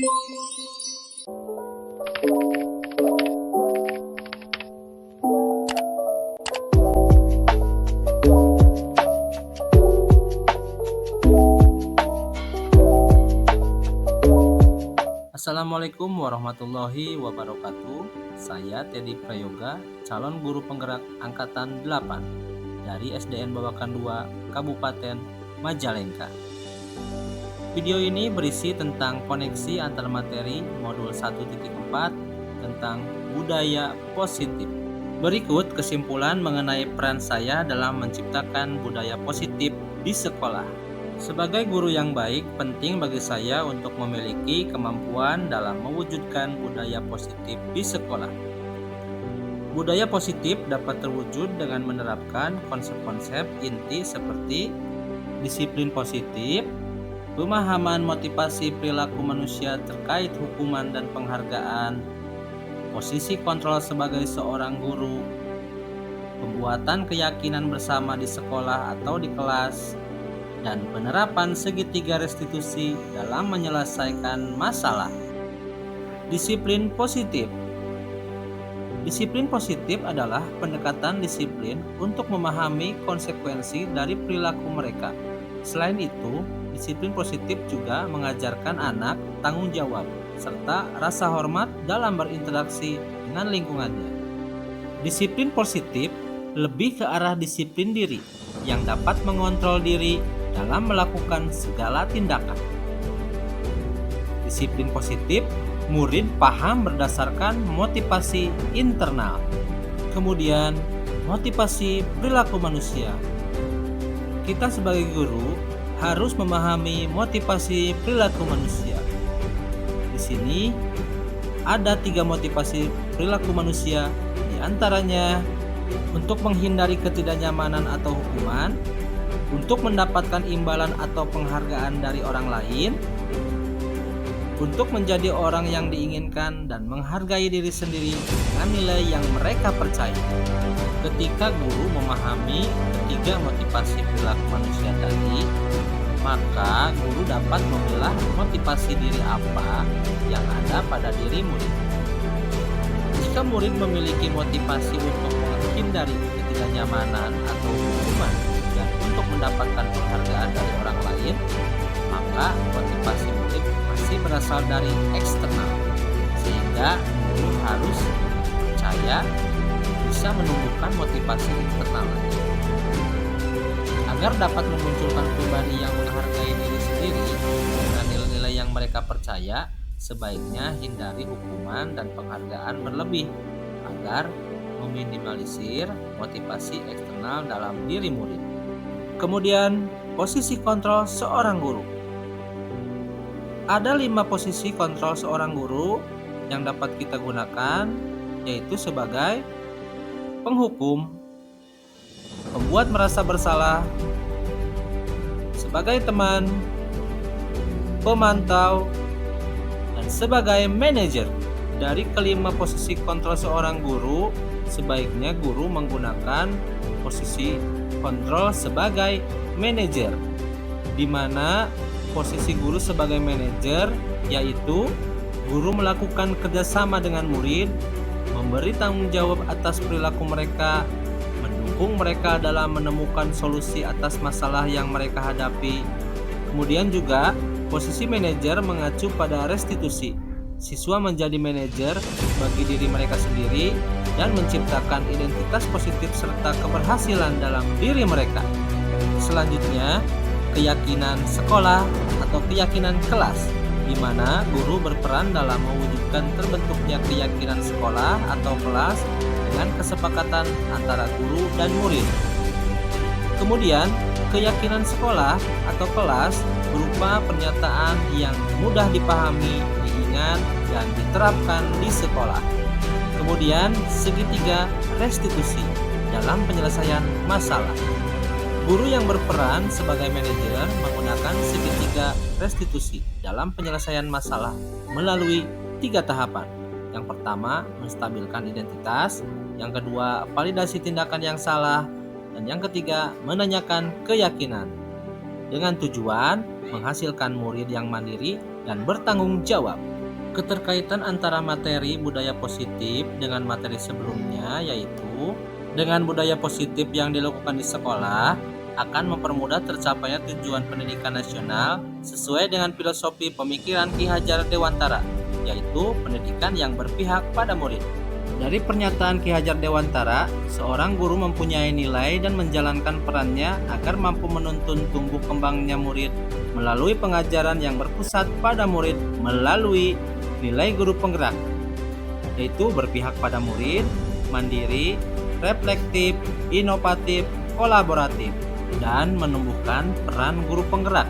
Assalamualaikum warahmatullahi wabarakatuh. Saya Teddy Prayoga, calon guru penggerak angkatan 8 dari SDN Babakan 2, Kabupaten Majalengka. Video ini berisi tentang koneksi antar materi modul 1.4 tentang budaya positif. Berikut kesimpulan mengenai peran saya dalam menciptakan budaya positif di sekolah. Sebagai guru yang baik, penting bagi saya untuk memiliki kemampuan dalam mewujudkan budaya positif di sekolah. Budaya positif dapat terwujud dengan menerapkan konsep-konsep inti seperti disiplin positif, pemahaman motivasi perilaku manusia terkait hukuman dan penghargaan, posisi kontrol sebagai seorang guru, pembuatan keyakinan bersama di sekolah atau di kelas, dan penerapan segitiga restitusi dalam menyelesaikan masalah. Disiplin positif. Disiplin positif adalah pendekatan disiplin untuk memahami konsekuensi dari perilaku mereka. Selain itu, disiplin positif juga mengajarkan anak tanggung jawab serta rasa hormat dalam berinteraksi dengan lingkungannya. Disiplin positif lebih ke arah disiplin diri yang dapat mengontrol diri dalam melakukan segala tindakan. Disiplin positif, murid paham berdasarkan motivasi internal. Kemudian, motivasi perilaku manusia. Kita sebagai guru harus memahami motivasi perilaku manusia. Di sini ada 3 motivasi perilaku manusia, di antaranya untuk menghindari ketidaknyamanan atau hukuman, untuk mendapatkan imbalan atau penghargaan dari orang lain, untuk menjadi orang yang diinginkan dan menghargai diri sendiri dengan nilai yang mereka percaya. Ketika guru memahami ketiga motivasi perilaku manusia tadi, maka guru dapat memilah motivasi diri apa yang ada pada diri murid. Jika murid memiliki motivasi untuk menghindari ketidaknyamanan atau hukuman dan untuk mendapatkan penghargaan dari orang lain, maka motivasi murid masih berasal dari eksternal, sehingga guru harus percaya bisa menumbuhkan motivasi internal agar dapat memunculkan pribadi yang menghargai diri sendiri dengan nilai-nilai yang mereka percaya. Sebaiknya hindari hukuman dan penghargaan berlebih agar meminimalisir motivasi eksternal dalam diri murid. Kemudian, posisi kontrol seorang guru. Ada 5 posisi kontrol seorang guru yang dapat kita gunakan, yaitu sebagai penghukum, pembuat merasa bersalah, sebagai teman, pemantau, dan sebagai manajer. Dari kelima posisi kontrol seorang guru, sebaiknya guru menggunakan posisi kontrol sebagai manajer, di mana posisi guru sebagai manajer yaitu guru melakukan kerjasama dengan murid, memberi tanggung jawab atas perilaku mereka, mendukung mereka dalam menemukan solusi atas masalah yang mereka hadapi. Kemudian juga posisi manajer mengacu pada restitusi. Siswa menjadi manajer bagi diri mereka sendiri dan menciptakan identitas positif serta keberhasilan dalam diri mereka. Selanjutnya, keyakinan sekolah atau keyakinan kelas, di mana guru berperan dalam mewujudkan terbentuknya keyakinan sekolah atau kelas dengan kesepakatan antara guru dan murid. Kemudian, keyakinan sekolah atau kelas berupa pernyataan yang mudah dipahami, diingat, dan diterapkan di sekolah. Kemudian, segitiga restitusi dalam penyelesaian masalah. Guru yang berperan sebagai manajer menggunakan segitiga restitusi dalam penyelesaian masalah melalui 3 tahapan. Yang pertama, menstabilkan identitas. Yang kedua, validasi tindakan yang salah. Dan yang ketiga, menanyakan keyakinan. Dengan tujuan menghasilkan murid yang mandiri dan bertanggung jawab. Keterkaitan antara materi budaya positif dengan materi sebelumnya yaitu dengan budaya positif yang dilakukan di sekolah akan mempermudah tercapainya tujuan pendidikan nasional sesuai dengan filosofi pemikiran Ki Hajar Dewantara, yaitu pendidikan yang berpihak pada murid. Dari pernyataan Ki Hajar Dewantara, seorang guru mempunyai nilai dan menjalankan perannya agar mampu menuntun tumbuh kembangnya murid melalui pengajaran yang berpusat pada murid melalui nilai guru penggerak, yaitu berpihak pada murid, mandiri, reflektif, inovatif, kolaboratif, dan menumbuhkan peran guru penggerak,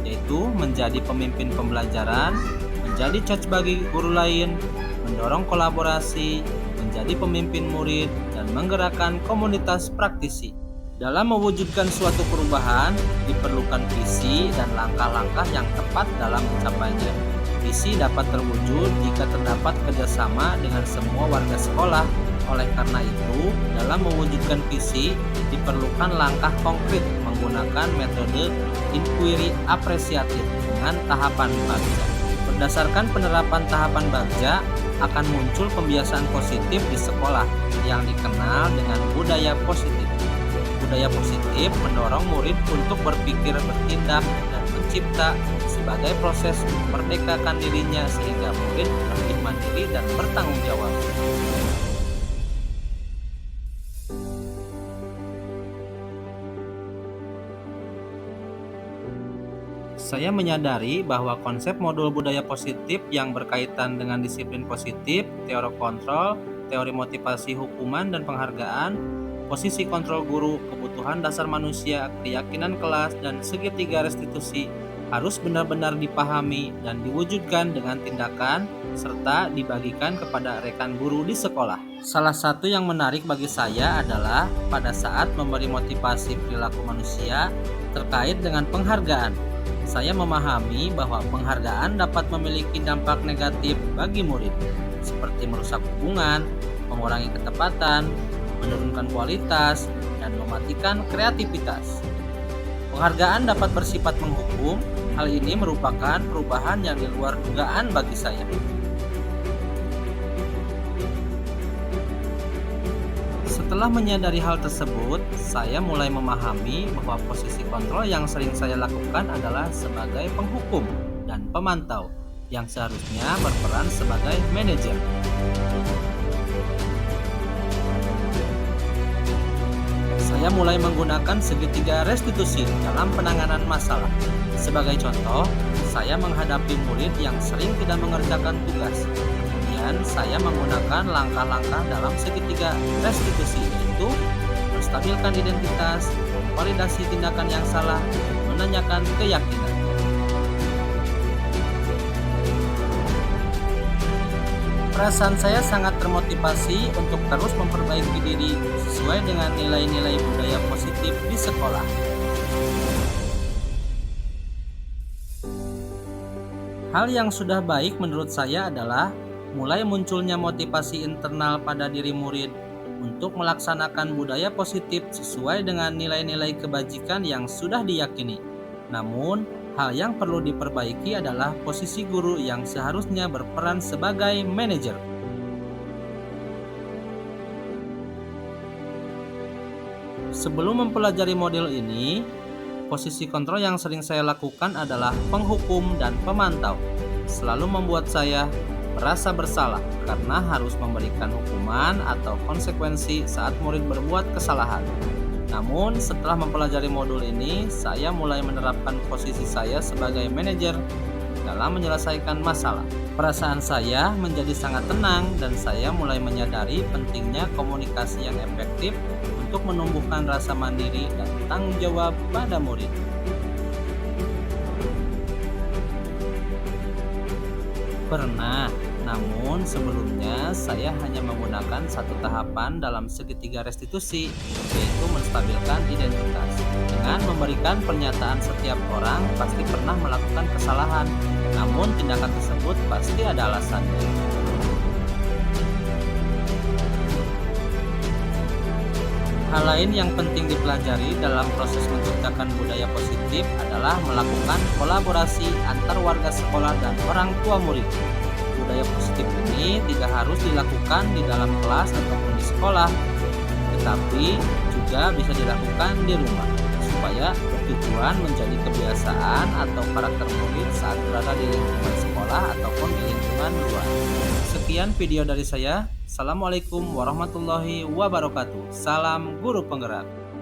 yaitu menjadi pemimpin pembelajaran, menjadi coach bagi guru lain, mendorong kolaborasi, menjadi pemimpin murid, dan menggerakkan komunitas praktisi. Dalam mewujudkan suatu perubahan, diperlukan visi dan langkah-langkah yang tepat dalam mencapainya. Visi dapat terwujud jika terdapat kerjasama dengan semua warga sekolah. Oleh karena itu, dalam mewujudkan visi, diperlukan langkah konkret menggunakan metode inquiry apresiatif dengan tahapan bagja. Berdasarkan penerapan tahapan bagja, akan muncul pembiasaan positif di sekolah yang dikenal dengan budaya positif. Budaya positif mendorong murid untuk berpikir, bertindak, dan mencipta sebagai proses memerdekakan dirinya sehingga murid lebih mandiri dan bertanggung jawab. Saya menyadari bahwa konsep modul budaya positif yang berkaitan dengan disiplin positif, teori kontrol, teori motivasi hukuman dan penghargaan, posisi kontrol guru, kebutuhan dasar manusia, keyakinan kelas, dan segitiga restitusi harus benar-benar dipahami dan diwujudkan dengan tindakan serta dibagikan kepada rekan guru di sekolah. Salah satu yang menarik bagi saya adalah pada saat memberi motivasi perilaku manusia terkait dengan penghargaan. Saya memahami bahwa penghargaan dapat memiliki dampak negatif bagi murid, seperti merusak hubungan, mengurangi ketepatan, menurunkan kualitas, dan mematikan kreativitas. Penghargaan dapat bersifat menghukum. Hal ini merupakan perubahan yang di luar dugaan bagi saya. Setelah menyadari hal tersebut, saya mulai memahami bahwa posisi kontrol yang sering saya lakukan adalah sebagai penghukum dan pemantau yang seharusnya berperan sebagai manajer. Saya mulai menggunakan segitiga restitusi dalam penanganan masalah. Sebagai contoh, saya menghadapi murid yang sering tidak mengerjakan tugas. Kemudian saya menggunakan langkah-langkah dalam segitiga restitusi, yaitu menstabilkan identitas, validasi tindakan yang salah, menanyakan keyakinan. Perasaan saya sangat termotivasi untuk terus memperbaiki diri sesuai dengan nilai-nilai budaya positif di sekolah. Hal yang sudah baik menurut saya adalah mulai munculnya motivasi internal pada diri murid untuk melaksanakan budaya positif sesuai dengan nilai-nilai kebajikan yang sudah diyakini. Namun, hal yang perlu diperbaiki adalah posisi guru yang seharusnya berperan sebagai manajer. Sebelum mempelajari model ini, posisi kontrol yang sering saya lakukan adalah penghukum dan pemantau. Selalu membuat saya merasa bersalah karena harus memberikan hukuman atau konsekuensi saat murid berbuat kesalahan. Namun, setelah mempelajari modul ini, saya mulai menerapkan posisi saya sebagai manajer dalam menyelesaikan masalah. Perasaan saya menjadi sangat tenang dan saya mulai menyadari pentingnya komunikasi yang efektif untuk menumbuhkan rasa mandiri dan tanggung jawab pada murid. Pernah, namun sebelumnya saya hanya menggunakan satu tahapan dalam segitiga restitusi, yaitu menstabilkan identitas. Dengan memberikan pernyataan setiap orang pasti pernah melakukan kesalahan, namun tindakan tersebut pasti ada alasannya. Hal lain yang penting dipelajari dalam proses menciptakan budaya positif adalah melakukan kolaborasi antar warga sekolah dan orang tua murid. budaya positif ini tidak harus dilakukan di dalam kelas ataupun di sekolah, tetapi juga bisa dilakukan di rumah supaya bertujuan menjadi kebiasaan atau karakter murid saat berada di lingkungan sekolah ataupun di lingkungan luar. Sekian video dari saya. Assalamualaikum warahmatullahi wabarakatuh. Salam guru penggerak.